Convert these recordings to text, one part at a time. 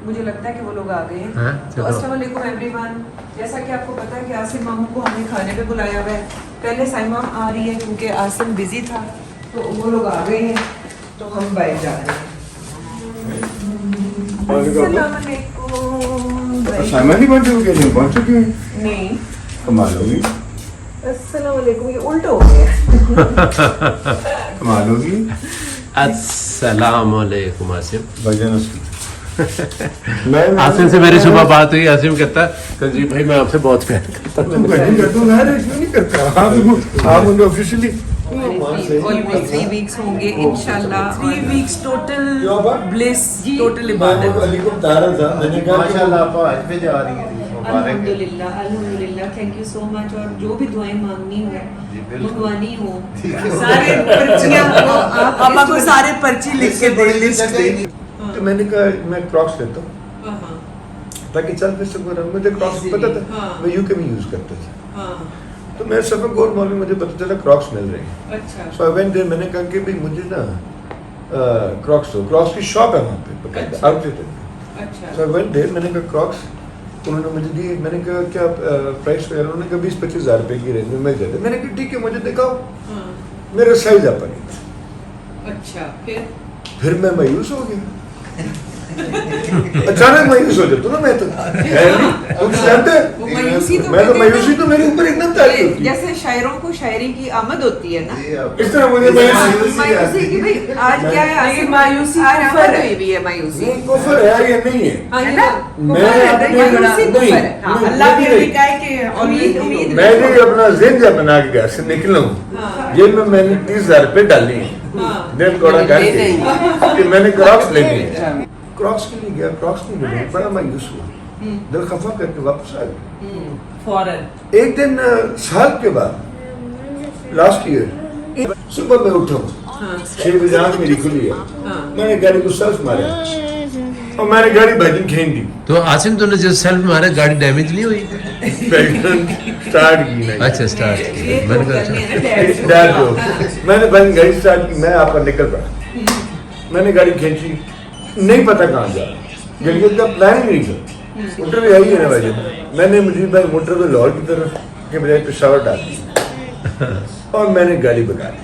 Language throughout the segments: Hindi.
मुझे लगता है कि वो लोग आ गए हैं। तो अस्सलाम वालेकुम एवरीवन। जैसा कि आपको पता है कि आसिम मामू को हमने खाने पे बुलाया हुआ है। पहले साइमा आ रही है क्योंकि आसिम बिजी था, तो वो लोग आ गए हैं, तो हम बाहर जा रहे हैं। अस्सलाम वालेकुम। साइमा नहीं पहुंचे हो क्या? पहुंच चुके हैं? नहीं, कमाल होगी। अस्सलाम वालेकुम, ये उल्टा हो गया। कमाल होगी। अस्सलाम वालेकुम आसिम। भाईजान आसिम से मेरी सुबह बात हुई। आसिम कहता है जी भाई मैं आपसे बहुत प्यार करता हूँ। नहीं करता आप मुझे ऑफिशियली ऑलमोस्ट 3 वीक्स होंगे इंशाल्लाह। 3 वीक्स टोटल ब्लिस, टोटल इबादत। अली को बता रहा था, मैंने कहा माशाल्लाह आप आज पे जा रही हैं। अल्हम्दुलिल्लाह अल्हम्दुलिल्लाह, थैंक यू सो मच। और जो भी दुआएं मांगनी हो मंगवानी हो, सारे पर्चियां आप आपको सारे पर्ची लिख के दे लिस्ट दे। तो मैंने कहा मैं क्रॉक्स लेता हूँ ताकि चल फिर सकूँ। मुझे क्रॉक्स पता था, मैं यूके में यूज करता था। तो मैं सब गोल्ड मॉल में मुझे पता चला क्रॉक्स मिल रहे हैं। अच्छा। सो आई वेंट देयर। मैंने कहा कि भाई मुझे ना क्रॉक्स दो। क्रॉक्स की शॉप है वहाँ पे, आउटलेट है। अच्छा। सो आई वेंट देयर। मैंने कहा क्रॉक्स, उन्होंने मुझे दी। मैंने कहा क्या प्राइस वगैरह? उन्होंने कहा 20-25 हज़ार रुपये की रेंज में मिल जाते। मैंने कहा ठीक है, मुझे दिखाओ। मेरा साइज आपा नहीं था। अच्छा। फिर मैं मायूस हो गया। अचानक मायूस हो जाता ना मैं तो। तुम जानते हैं मैं तो मायूसी तो मेरे ऊपर एकदम तारी होती है। जैसे शायरों को शायरी की आमद होती है ना, इस तरह मुझे मायूसी की भाई आज क्या है? आसिम मायूसी कुफर हुई भी है। मायूसी कुफर है या नहीं है? है ना? मायूसी कुफर है। अल्लाह भी अभी कहे कि उम्मीद मैं भी अपना जिंदगी बना के घर से निकला हूँ। ये में मैंने 30,000 रुपये डाली है दिल कोड़ा करके कि मैंने क्रॉक्स लेनी है। क्रॉक्स के लिए गया, क्रॉक्स नहीं मिले, बड़ा मायूस हुआ, दिल खफा करके वापस आ गया फौरन। एक दिन साल के बाद लास्ट ईयर सुबह मैं उठा हूँ, 6 बजे आँख मेरी खुली है। मैंने गाड़ी को सेल्फ मारा और मैंने गाड़ी भाजी खींच दी। तो आसिम तूने जो सेल्फ मारा गाड़ी डैमेज नहीं हुई? स्टार्ट की नहीं। अच्छा स्टार्ट मैंने कहा डैड को मैंने भाई गाड़ी स्टार्ट की, मैं आपका निकल पड़ा। मैंने गाड़ी खींची, नहीं पता कहाँ जा रहा, गिलगित का प्लान ही नहीं था। मोटर पे आई है ना भाई। मैंने मुझे भाई मोटर पे लाहौर की तरफ के बजाय पेशावर डाल दी और मैंने गाड़ी भगा दी।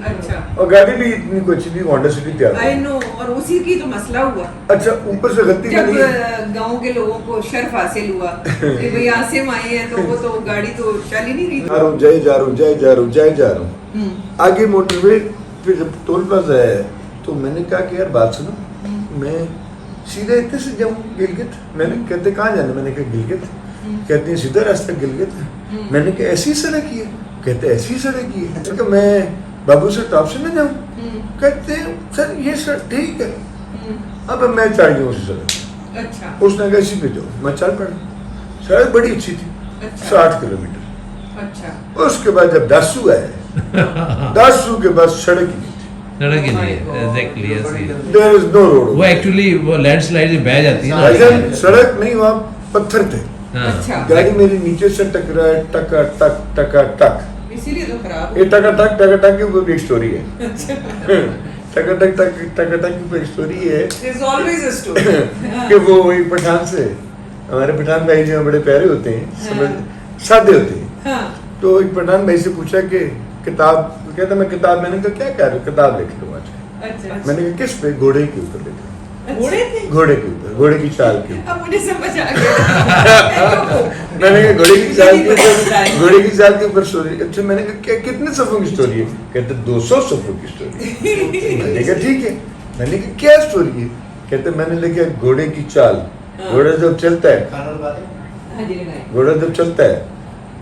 अच्छा। और गाड़ी भी इतनी कोई अच्छी थी, होंडा सिटी तैयार। I know. और उसी की तो मसला हुआ। अच्छा, ऊपर से गलती जब नहीं। गांव के लोगों को शर्फ हासिल हुआ कि भाई आसिम आए हैं, तो वो तो गाड़ी तो चल ही नहीं रही। जा रहा हूँ आगे मोटर पे। फिर जब टोल प्लाजा है तो मैंने कहा कि यार बात सुनो, मैं सीधे इतने से जाऊँ गिलगित? मैंने कहते कहाँ जाना? मैंने कहा गिलगित। कहते हैं सीधा रास्ता गिलगित है। मैंने कहा ऐसी सड़क ही है? कहते ऐसी सड़क ही है। तो मैं बाबू से टॉप से न जाऊँ? कहते हैं सर ये सर ठीक है। अब मैं चढ़ गया उसी सड़क। अच्छा। उसने कहा इसी पे जाओ, मैं चल पड़ा। सड़क बड़ी अच्छी थी। अच्छा। 60 किलोमीटर। अच्छा। उसके बाद जब दासू आए, दासू के बाद सड़क ही सड़क ही नहीं है। एग्जैक्टली ऐसी है। There is no road. वो एक्चुअली वो लैंडस्लाइड में बह जाती है भाईजान ना। सड़क नहीं, वहाँ पत्थर थे। हाँ। अच्छा। गाड़ी मेरी नीचे से टकराए, टका टक टका टक। इसीलिए तो खराब ये टका टक की ऊपर एक स्टोरी है। टका टक की ऊपर स्टोरी है There's always a story. कि वो एक पठान से, हमारे पठान भाई जो बड़े प्यारे होते हैं, समझ सादे होते हैं। हाँ। तो एक पठान भाई से पूछा कि किताब, कहता मैं किताब, मैंने कहा क्या कह रहे हो? किताब लिख लो आज। अच्छा। मैंने कहा किस पे? घोड़े के ऊपर लिख लो। घोड़े थे? घोड़े के ऊपर, घोड़े की चाल के ऊपर। अब मुझे समझ आ गया। मैंने कहा घोड़े की चाल के ऊपर, घोड़े की चाल के ऊपर स्टोरी। अच्छा, मैंने कहा क्या कितने सफ़ों की स्टोरी है? कहते 200 सफ़ों की स्टोरी। मैंने कहा ठीक है। मैंने कहा क्या स्टोरी है? कहते मैंने लिखा घोड़े की चाल। घोड़ा जब चलता है, घोड़ा जब चलता है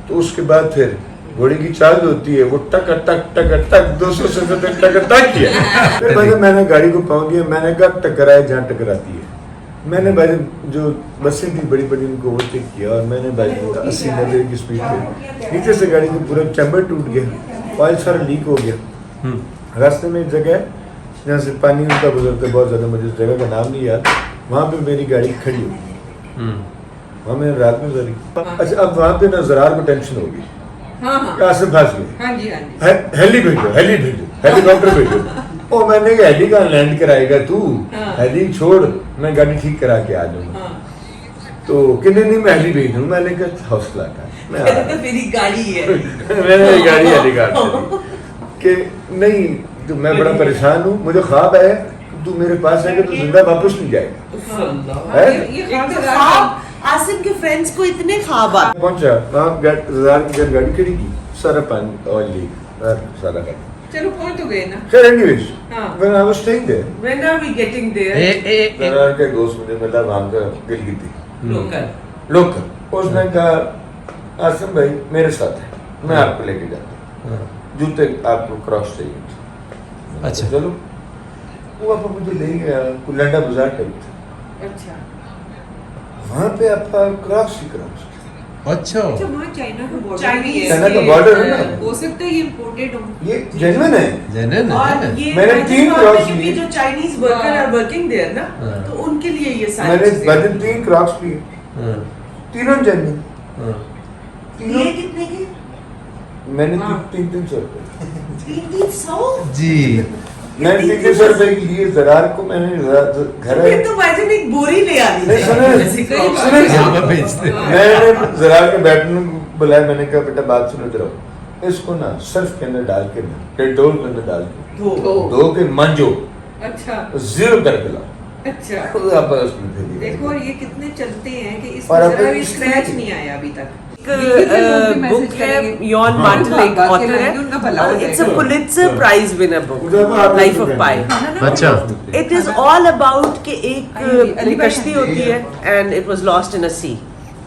तो उसके बाद फिर घोड़े की चाल जो होती है वो टक टक टक टक 200 से टक टक किया। फिर मैंने गाड़ी को पाँव दिया। मैंने कहा टकराए जहाँ टकराती है। मैंने भाई जो बसें थी बड़ी बड़ी उनको ओवरटेक किया और मैंने भाई 80-90 की स्पीड पे, नीचे से गाड़ी का पूरा चैम्बर टूट गया, ऑयल सारा लीक हो गया। रास्ते में एक जगह है जहाँ से पानी उनका गुजरता है बहुत ज़्यादा, मुझे उस जगह का नाम नहीं याद। वहाँ पे मेरी गाड़ी खड़ी हो गई, वहाँ मैंने रात में गुजारी। अच्छा, अब वहाँ पे ना ज़रार को टेंशन हो गई। हाँ हाँ। यहाँ से फंस गए। हाँ जी हाँ जी। हेली भेजो, हेलीकॉप्टर भेजो। ओ मैंने कहा हेली कहाँ लैंड कराएगा तू, हाँ। हेली छोड़, मैं गाड़ी ठीक करा के आ जाऊंगा। हाँ। तो कितने नहीं मैं हेली भेज दूँ, मैंने कहा हौसला कर, मैं आ रहा हूं। तो मेरी गाड़ी है। मैंने गाड़ी हेलीकॉप्टर दी कि नहीं, तो मैं बड़ा परेशान हूँ, मुझे ख्वाब है तू मेरे पास आएगा तो जिंदा वापस नहीं जाएगा। है? एक तो ख्वाब, आसिम के फ्रेंड्स को इतने ख्वाब आते। पहुंचा वहाँ गाड़ी खड़ी की, सारा पानी ऑयल लीक, सारा गाड़ी। चलो पहुंच तो गए ना। Sir, anyways, हाँ। when I was staying there, When are we getting there? दरार के दोस्त मुझे मिला वहाँ का गिलगिती लोकल। लोकल। उसने कहा आसिम भाई मेरे साथ है, मैं आपको लेके जाता हूँ, जूते आपको क्रॉस चाहिए। अच्छा। चलो वो आप मुझे ले गया कुलंडा बाजार टाइप, अच्छा। वहाँ पे आपका क्रॉस ही क्रॉस। अच्छा अच्छा वहाँ चाइना का बॉर्डर चाइना का border है ना। हो सकता है ये इम्पोर्टेड हो। ये जेन्युइन है। जेन्युइन और है। ये मैंने imagine 3 करते क्रॉस हैं क्योंकि लिए। जो Chinese worker are working there ना, हाँ। तो उनके लिए ये सारी मैंने चीजें। बजट 3 क्रॉस लिए, हाँ, तीनों जेन्युइन, हाँ। तीनों ये कितने के? मैंने हाँ। 300 रुपए 300? जी मैंने 300 रुपए के लिए जरार को मैंने घर फिर तो भाईजान एक बोरी ले आनी नहीं, चाहिए। सुनो, क्रॉस। सुनो, यहाँ पर भेजते हैं। मैंने जरार के बैठने को बुलाया, मैंने कहा बेटा बात सुनो इधर आओ, इसको ना सर्फ के अंदर डाल के ना डेटोल के अंदर डाल के धो के मांजो, अच्छा 0 करके लाओ, अच्छा। खुद आप उसमें दे दिए। देखो और ये कितने चलते हैं कि और इसमें अब जरा भी इसमें- स्क्रैच नहीं आया अभी तक। बुक है यॉन हाँ। मार्टिलेक हाँ, ऑथर बाकी उनका भला हो है इट्स अ जाएगा। पुलित्जर प्राइज विनर बुक जब आप लाइफ ऑफ लोग पाई अच्छा इट इज ऑल अबाउट कि एक अली भाई कश्ती होती है and it was lost in a sea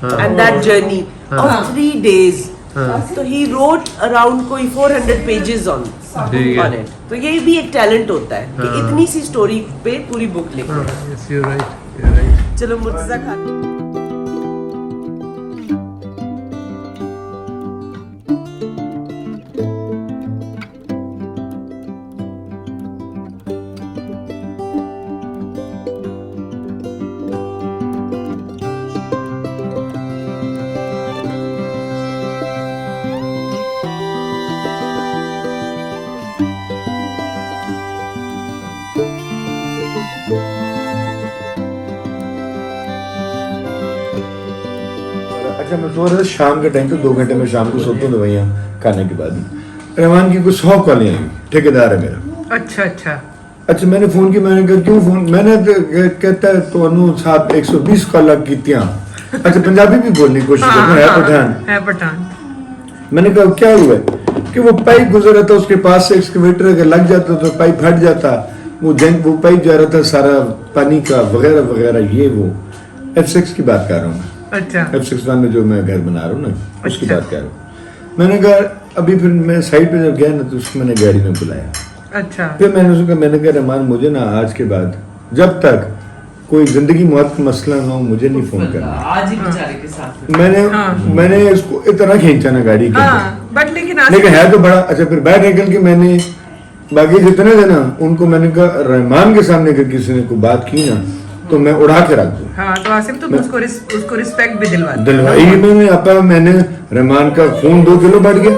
हाँ। एंड दैट जर्नी हाँ। ऑफ 3 days हाँ। तो ही रोट अराउंड कोई 400 पेजेस ऑन ठीक है। इट। तो ये भी एक टैलेंट होता है कि हाँ। इतनी सी स्टोरी पे पूरी बुक लिखना। हाँ, yes, you're right, you're right. चलो मुर्तजा खान अच्छा मैं सो रहा था शाम के टाइम पे, 2 घंटे में शाम को सोता हूँ दवाइयाँ खाने के बाद ही। रहमान की कुछ 100 कॉलें आई, ठेकेदार है मेरा। अच्छा अच्छा। अच्छा मैंने फोन किया, मैंने कहा क्यों फोन, मैंने तो कहता है तो अनु साहब 120 कॉल कीतियां। अच्छा पंजाबी भी बोलने की कोशिश करता है पठान। है पठान। मैंने कहा क्या हुआ कि वो पाइप गुजर रहा था, उसके पास से एक्सकेवेटर अगर लग जाता तो पाइप फट जाता, वो पाइप जा रहा था सारा पानी का वगैरह वगैरह, ये वो F6 की बात कर रहा हूँ मैं। अच्छा F61 में जो मैं घर बना रहा हूँ ना, उसकी बात कर रहा हूँ। मैंने कहा अभी फिर मैं साइड पे जब गया ना तो उसको मैंने गाड़ी में बुलाया। अच्छा। फिर मैंने उसको कहा, मैंने कहा रहमान मुझे ना आज के बाद जब तक कोई जिंदगी मौत का मसला ना हो मुझे नहीं फोन करना। आज ही बेचारे के साथ मैंने इसको इतना खींचा ना गाड़ी के अंदर। बट लेकिन लेकिन है तो बड़ा अच्छा। फिर बाहर निकल के मैंने बाकी जितने थे ना उनको मैंने कहा रहमान के सामने अगर किसी ने कोई बात की ना तो मैं उड़ा के रख दूं। हाँ तो आसिम तुम उसको रिस्पेक्ट भी दिलवाई मैंने आपा, मैंने रहमान का खून 2 किलो बढ़ गया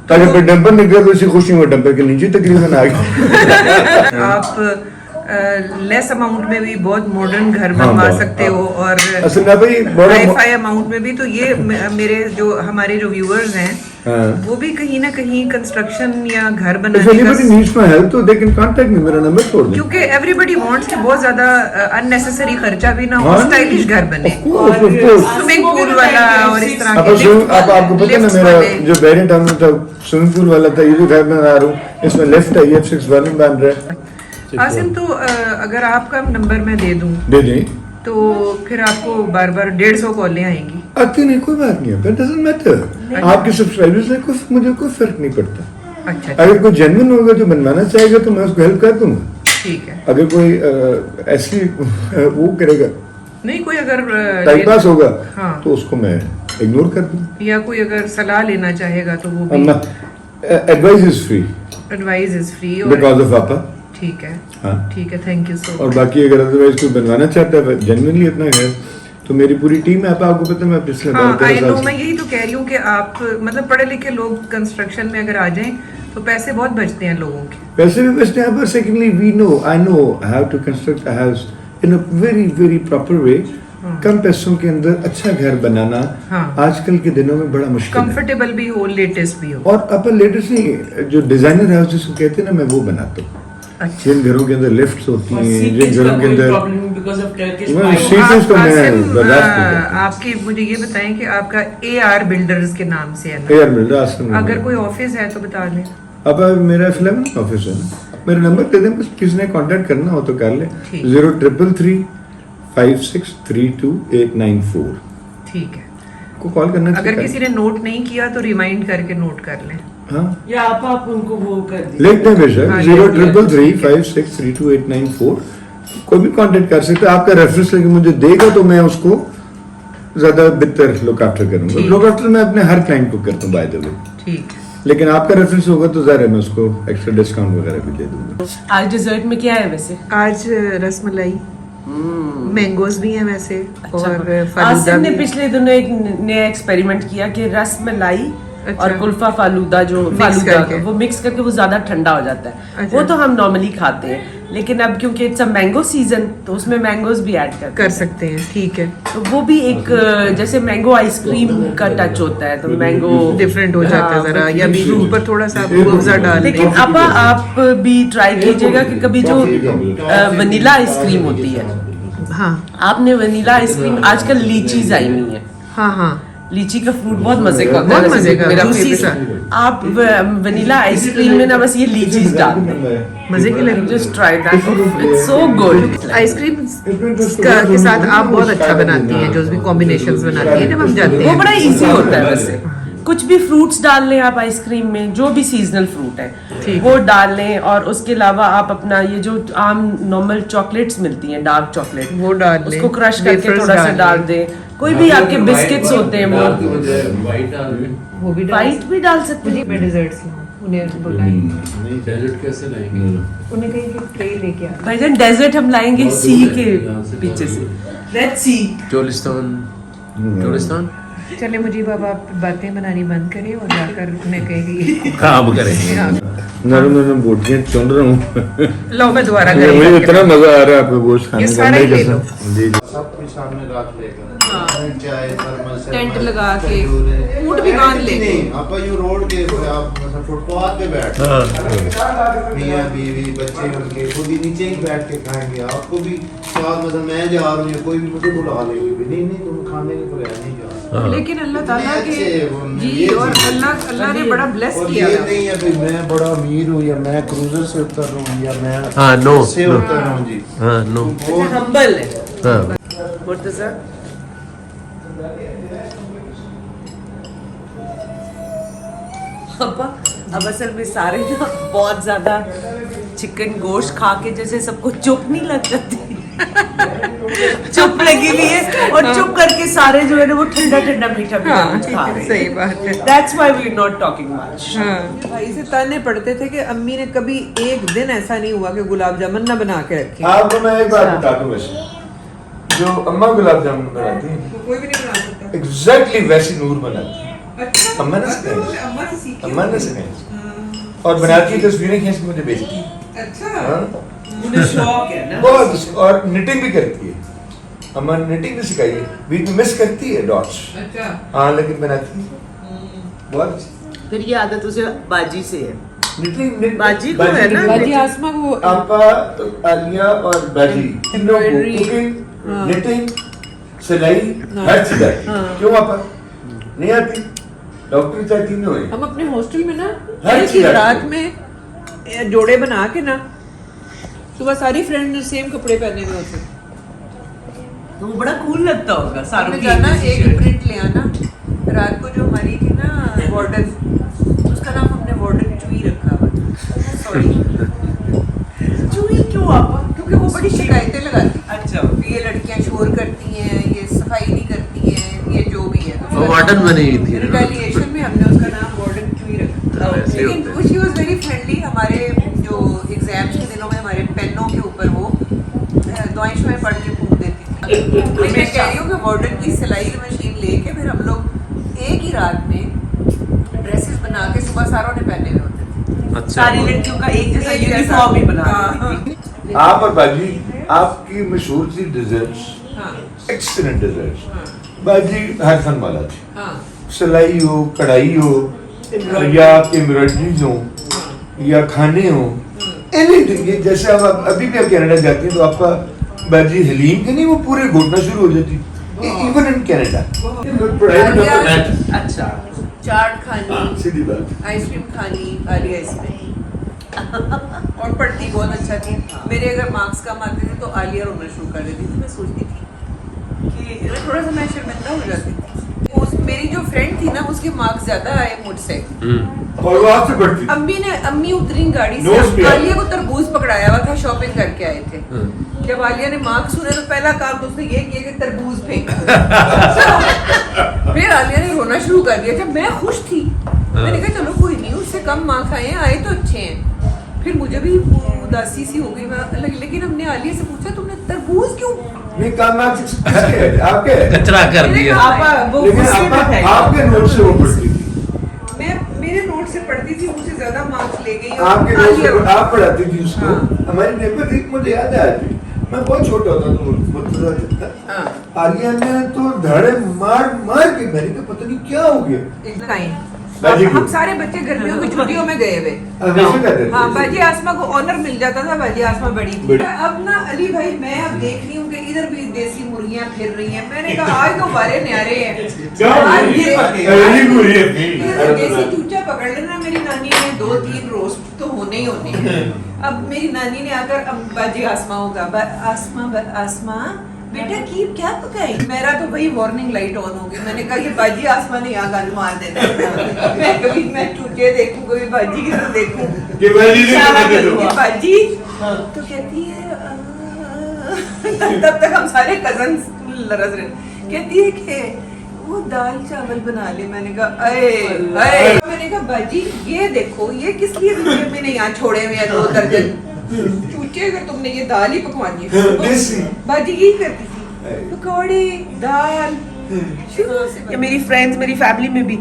ताकि फिर डंपर निकला तो इसी खुशी में डंपर के नीचे तकरीबन आ गया। आप लेस अमाउंट में भी बहुत मॉडर्न घर हाँ, बनवा बहुत, सकते हो और असल में भाई बड़ा हाई फाई अमाउंट में भी। तो ये मेरे जो हमारे जो व्यूअर्स हैं हाँ। वो भी कहीं ना कहीं कंस्ट्रक्शन या घर If बनाने anybody का, needs my help तो they can contact me, मेरा नंबर छोड़ दें। क्योंकि एवरीबडी वांट्स कि बहुत ज्यादा अननेसेसरी खर्चा भी ना हो, हाँ। स्टाइलिश घर बने, Of course, of course। Swimming pool वाला और इस तरह अब के आपको पता है ना lifts मेरा वाले। जो वेरिएंट टाउन में था स्विमिंग पूल वाला था, ये जो घर में आ रहा हूँ इसमें लेफ्ट है, ये F61 में बन रहा है। आसिम तो अगर आपका नंबर मैं दे दूं दे दें। तो फिर आपको बार बार 150 कॉलें आएंगी। आती नहीं कोई बात नहीं है, it doesn't matter। आपके सब्सक्राइबर्स से कुछ मुझे कोई फर्क नहीं पड़ता। अच्छा अगर कोई जेन्युइन होगा जो बनवाना चाहेगा तो मैं उसको हेल्प कर दूंगा। ठीक है। अगर कोई ऐसी वो करेगा नहीं कोई अगर टाइम पास होगा हाँ। तो उसको मैं इग्नोर कर दूँ। या कोई अगर सलाह लेना चाहेगा तो वो भी advice is free advice is free because of आपा। ठीक है हाँ। ठीक है, थैंक यू सो और मच। बाकी अगर अदरवाइज कोई बनवाना चाहता है जेन्युइनली इतना है तो मेरी पूरी टीम है। आपको पता है मैं पिछले हाँ 12 आई नो, साल मैं यही तो कह रही हूँ कि आप मतलब पढ़े लिखे लोग कंस्ट्रक्शन में अगर आ जाएं तो पैसे बहुत बचते हैं लोगों के। पैसे भी बचते हैं, पर secondly I know how to construct a house in a very very proper way. कम पैसों के अंदर अच्छा घर बनाना आजकल के दिनों में बड़ा मुश्किल है। कंफर्टेबल भी हो, लेटेस्ट भी हो। और अपन लेटेस्ट नहीं, जो डिजाइनर हाउस जिसको कहते हैं ना, मैं वो बनाता हूँ। अच्छा। जिन घरों के अंदर लिफ्ट होती और हैं, जिन सीटेज का घरों के कोई अंदर प्रॉब्लम बिकॉज़ ऑफ टर्किश वो पाइप। सीटेज तो मैं आसिम, बर्दाश्त नहीं करता। आपके मुझे ये बताएं कि आपका AR बिल्डर्स के नाम से है ना? एयर मिल रहा है आसपास में। अगर कोई ऑफिस है तो बता दें। अब मेरा फिल्म ऑफिस है ना, मेरा नंबर दे दें, बस किसी ने कांटेक्ट करना हो तो कर ले। ठीक। 0333 5632 ठीक है। को कॉल करना अगर चाहिए। किसी ने नोट नहीं किया तो रिमाइंड करके नोट कर लें। हाँ, या आप उनको वो कर दीजिए। लिख दें बेशक। हाँ, 0333 5632 कोई भी कांटेक्ट कर सकते हैं। आपका रेफरेंस लेके मुझे देगा तो मैं उसको ज्यादा बेहतर लुक आफ्टर करूंगा। ठीक। लुक आफ्टर मैं अपने हर क्लाइंट को करता हूँ बाय द वे, ठीक है। लेकिन आपका रेफरेंस होगा तो ज़ाहिर है मैं उसको एक्स्ट्रा डिस्काउंट वगैरह भी दे दूंगा। आज डिजर्ट में क्या है वैसे? आज रसमलाई, मैंगोज भी हैं वैसे, और फालूदा आसिम ने भी है। पिछले दिनों एक नया एक्सपेरिमेंट किया कि रस मलाई अच्छा। और कुल्फा फालूदा जो Mix फालूदा करके। वो मिक्स करके वो ज्यादा ठंडा हो जाता है। अच्छा। वो तो हम नॉर्मली खाते हैं, लेकिन अब क्योंकि इट्स अ मैंगो सीजन तो उसमें मैंगोज भी ऐड कर सकते हैं। ठीक है। तो वो भी एक जैसे मैंगो आइसक्रीम का टच होता है, तो मैंगो डिफरेंट हो जाता है हाँ, जरा, या बीच ऊपर थोड़ा सा रूअफ़ज़ा डाल दें। लेकिन अब आप भी ट्राई कीजिएगा कि कभी जो वनीला आइसक्रीम होती है, हाँ आपने वनीला आइसक्रीम, आजकल लीचीज आई हुई है, हाँ हाँ, लीची का फ्रूट बहुत मजे का होता है, बहुत मजे का, मेरा juicy favorite सा। है। आप वनीला आइसक्रीम में ना बस ये लीचीज डाल दें, मजे की लगी। Just try that, it's so good. Ice cream के साथ आप बहुत अच्छा बनाती हैं, जो भी कॉम्बिनेशंस बनाती हैं जब हम जाते वो हैं। बड़ा इजी होता है वैसे। कुछ भी फ्रूट्स डाल लें आप आइसक्रीम में, जो भी सीजनल फ्रूट है ठीक। वो डाल लें, और उसके अलावा आप अपना ये जो आम नॉर्मल चॉकलेट्स मिलती हैं, डार्क चॉकलेट, वो डाल लें, उसको क्रश करके wafers थोड़ा सा डाल डाल लें। दें। कोई भी आपके बिस्किट्स होते हैं व्हाइट डाल वो भी वाइट भी डाल सकते हैं। मैं डिजर्ट्स लाऊं, उन्हें बुलाई, नहीं डेजर्ट कैसे लाएंगे? उन्हें कहीं के ट्रे लेके आ। भाईजान डेजर्ट हम लाएंगे सी के पीछे से, लेट्स सी। टोलिस्तान चले मुझे बाबा, आप बातें बनानी बंद करें और जाकर उन्हें कहेंगे काम करेंगे। नरम नरम बोटियां चुन रहा हूँ। लो मैं दोबारा मुझे करेंगे। इतना मजा आ रहा है आपको गोश्त खाने ये का। सारा ही नहीं ले कसम। लो। जी जी। सब कुछ सामने रख लेगा। चाय थर्मस टेंट लगा के, ऊँट भी बांध ले। नहीं, आप यू रोड के आप मतलब फुटपाथ पे बैठ मियाँ बीवी बच्चे उनके खुद ही नीचे ही बैठ के खाएंगे। आपको भी साथ मतलब मैं जा रहा हूँ या कोई भी मुझे बुला लेंगे भी, नहीं नहीं तुम खाने के बगैर नहीं जा रहे। लेकिन अल्लाह ताला के अच्छे, जी, ये और चीज़। अल्लाह ने बड़ा ब्लेस और किया ये है। नहीं है भाई मैं बड़ा अमीर हूँ या मैं क्रूजर से उतर रहा हूँ या मैं हाँ, no, से no. उतर रहा हूँ जी। हाँ नो वो हम्बल है हाँ मुर्तजा। अब असल में सारे ना बहुत ज्यादा चिकन गोश्त खा के जैसे सबको चुप नहीं लग जाती, चुप लगी हुई है, और चुप करके सारे जो है ना वो ठंडा ठंडा मीठा मीठा हाँ, कुछ खा रहे सही बात है। That's why we are not talking much. हाँ, भाई से ताने पड़ते थे कि अम्मी ने कभी एक दिन ऐसा नहीं हुआ कि गुलाब जामुन ना बना के रखे। आपको मैं एक बात बता दूं, वैसे जो अम्मा गुलाब जामुन बनाती हैं कोई भी नहीं बना सकता। एग्जैक्टली वैसी नूर बनाती है। अच्छा, अम्मा ने सिखाई। अम्मा से सीखी। अम्मा ने सिखाई और बनाती है, तस्वीरें खींच के मुझे भेजती है। अच्छा, हाँ? मुझे शौक है ना बहुत, और निटिंग भी करती है। अम्मा ने निटिंग भी सिखाई है, बीच में मिस करती है डॉट्स, अच्छा। हाँ लेकिन बनाती है बहुत अच्छी। फिर ये आदत उसे बाजी से है। निटिंग बाजी को है ना? बाजी आसमा वो आपा, आलिया और बाजी तीनों को Embroidery, कुकिंग, हाँ। निटिंग, सिलाई, हर चीज आती है। हाँ। क्यों आपा नहीं आती? डॉक्टर चाहे तीनों है। हम अपने हॉस्टल में ना हर एक ही चीज़ आती रात है। में जोड़े बना के ना, सुबह सारी फ्रेंड ने सेम कपड़े पहने हुए होते। तो वो बड़ा कूल लगता होगा सारों हमने की जाना एक एक shirt। प्रिंट ले आना। रात को जो हमारी थी ना वार्डन, उसका नाम हमने वार्डन चुई रखा हुआ था। सॉरी, चूड़ी क्यों आप? क्योंकि वो बड़ी शिकायतें लगाती। अच्छा, ये लड़कियां शोर करती हैं, ये सफाई नहीं करती हैं, ये जो भी है। वो वार्डन बनी हुई थी ना। रिटेलिएशन में हमने उसका नाम वार्डन क्यों रखा। ऐसे ही लेकिन होता है। She was very friendly. हमारे जो एग्जाम्स के दिनों में हमारे पेनों के ऊपर वो दुआएं शुआएं पढ़ के फूंक देती थी। मैं कह रही हूँ कि वार्डन की सिलाई की मशीन लेके फिर हम लोग एक ही रात में ड्रेसेस बना के सुबह सारों ने पहने हुए होते थे। अच्छा। सारी लड़कियों का एक जैसा यूनिफॉर्म ही बना देती थी। आप और बाजी आपकी मशहूर थी डेजर्ट्स, हाँ एक्सीलेंट डेजर्ट्स। हाँ बाजी हर फन वाला थी, हाँ सिलाई हो, कढ़ाई हो, या एम्ब्रॉयडरीज हो, या खाने हो, एनीथिंग। ये जैसे हम अभी भी आप कनाडा जाते हैं तो आपका बाजी हलीम के नहीं वो पूरे घुटना शुरू हो जाती, इवन इन कनाडा। अच्छा चाट खानी, सीधी बात। आइसक्रीम खानी, आलिया इसमें और पढ़ती बहुत अच्छा थी। मेरे अगर मार्क्स कम आते थे तो आलिया रोना शुरू कर देती थी। मैं सोचती थी कि थोड़ा सा मैं शर्मिंदा हो जाती थी। मेरी जो फ्रेंड थी ना उसके मार्क्स ज्यादा आए मुझसे। और वो आपसे बढ़ती थी। अम्मी उतरी गाड़ी नोट्स से, भी आलिया को तरबूज पकड़ाया हुआ था, शॉपिंग करके आए थे। जब आलिया ने मार्क्स सुने तो पहला काम तो उसने ये किया कि तरबूज फेंक। फिर आलिया ने रोना शुरू कर दिया। जब मैं खुश थी मैंने कहा चलो कोई नहीं, उससे कम मार्क्स आए तो अच्छे हैं। फिर मुझे भी उदासी सी हो गई। लेकिन हमने आलिया से पूछा तुमने तरबूज क्यों? नहीं काम आपके कचरा कर दिया। लेकिन आपके नोट से वो पढ़ती थी, मैं मेरे नोट से पढ़ती थी, मुझसे ज्यादा मार्क्स ले गई। आपके नोट से आप पढ़ाती थी उसको। हमारी नेबर थी, मुझे याद है आज भी, मैं बहुत छोटा था तो मतलब आलिया ने तो धड़े मार मार के, मैंने कहा पता नहीं क्या हो गया। हम सारे बच्चे गर्मियों की छुट्टियों में गए हुए। हाँ बाजी आसमा को ऑनर मिल जाता था। बाजी आसमा बड़ी थी। अब ना अली भाई मैं अब देख रही हूँ कि इधर भी देसी मुर्गियाँ फिर रही हैं। मैंने कहा आज तो बारे न्यारे हैं, देसी चूचा पकड़ लेना। मेरी नानी ने 2-3 रोस्ट तो होने ही होने हैं। अब मेरी नानी ने आकर अब बाजी आसमा होगा, आसमा बेटा की क्या पकाई? मेरा तो वही वार्निंग लाइट ऑन होगी। मैंने कहा ये बाजी आसमा ने यहाँ गन मार देना। मैं चूचे देखूं, कभी बाजी की तो देखूं कि बाजी तो कहती है तब तक हम सारे कजन लरस रहे। कहती है कि वो दाल चावल बना ले। मैंने कहा अरे मैंने कहा बाजी ये देखो ये किस लिए मैंने यहाँ छोड़े हुए हैं 2 दर्जन चूचे, अगर तुमने ये दाल ही पकवानी बाजी यही करती थी, पकौड़े दाल। या मेरी फ्रेंड्स मेरी फैमिली में भी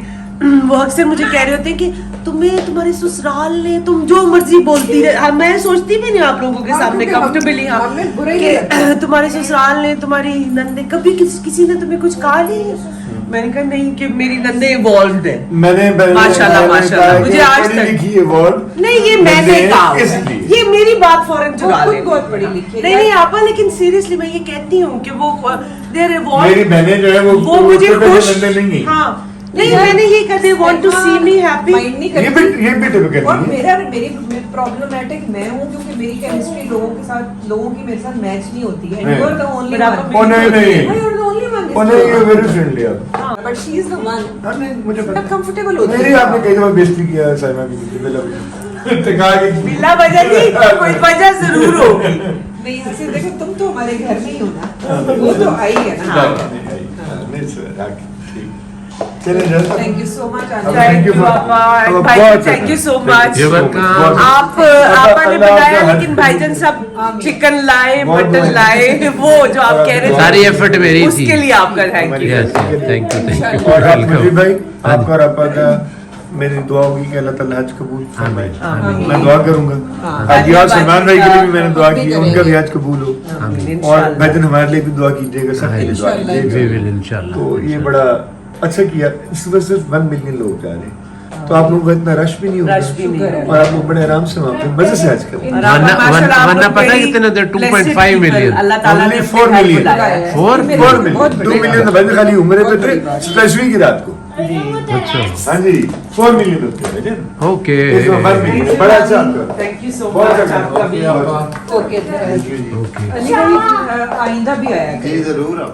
वो अक्सर मुझे कह रहे होते हैं कि तुम्हें तुम्हारे ससुराल ने तुम जो मर्जी बोलती रहे। मैं सोचती भी नहीं आप लोगों के सामने कंफर्टेबली कि तुम्हारे ससुराल ने तुम्हारी नंदे कभी किसी ने तुम्हें कुछ कहा नहीं। मैंने कहा नहीं कि मेरी नंदे इवॉल्व्ड है। मैंने माशाल्लाह माशाल्लाह मुझे आज तक नहीं ये मैंने कहा, ये मेरी बात फौरन चुरा ले। बहुत पढ़ी लिखी नहीं आपा, लेकिन सीरियसली मैं ये कहती हूँ कि वो देयर इवॉल्व्ड। मेरी बहनें जो है वो मुझे खुश नहीं। हाँ नहीं मैंने ये कहते want to see me happy. ये भी टिपिकल और मेरी प्रॉब्लमेटिक मैं हूँ क्योंकि मेरी केमिस्ट्री लोगों की मेरे साथ मैच नहीं होती है। You are the only one. नहीं You are the only one. you very friendly आप। But she is the one. हाँ नहीं मुझे पता। मैं comfortable होती मेरी आपने कई दफा बेइज्जती किया साइमा की बिल्ला वजह नहीं कोई वजह जरूर होगी। नहीं हंसी देखो तुम तो हमारे घर में ही हो ना, वो तो आई है ना। Thank you so much. Thank you पापा, भाईजान थैंक यू सो मच। आप आपने बताया लेकिन भाईजान सब चिकन लाए मटन लाए वो जो आप कह रहे थे सारी एफर्ट मेरी थी, उसके लिए आपका thank you. Yes thank you और आप मुझे भाई आपका और आपका का मेरी दुआ होगी कि अल्लाह ताला हज कबूल फरमाए। मैं दुआ करूंगा आज यार सलमान भाई के लिए भी मैंने दुआ की, उनका भी हज कबूल हो। और भाईजान हमारे लिए भी दुआ कीजिएगा, सबके लिए दुआ कीजिएगा। इंशाल्लाह। तो ये बड़ा अच्छा किया। इस वक्त सिर्फ 1 मिलियन लोग जा रहे हैं तो आप लोगों का इतना रश भी नहीं होगा और आप लोग बड़े आराम से वहाँ पे मजे से आज करें। वरना पता है कितने थे 2.5 मिलियन। अल्लाह ताला ने 4 मिलियन 4 मिलियन 2 मिलियन तो भाई खाली उम्र पे थे 27वीं की रात को। अच्छा हाँ जी 4 मिलियन होते हैं ओके इसमें 1 मिलियन बड़ा अच्छा आपका। थैंक यू सो बहुत मच। अच्छा आपका भी ओके आइंदा भी आया जी जरूर आप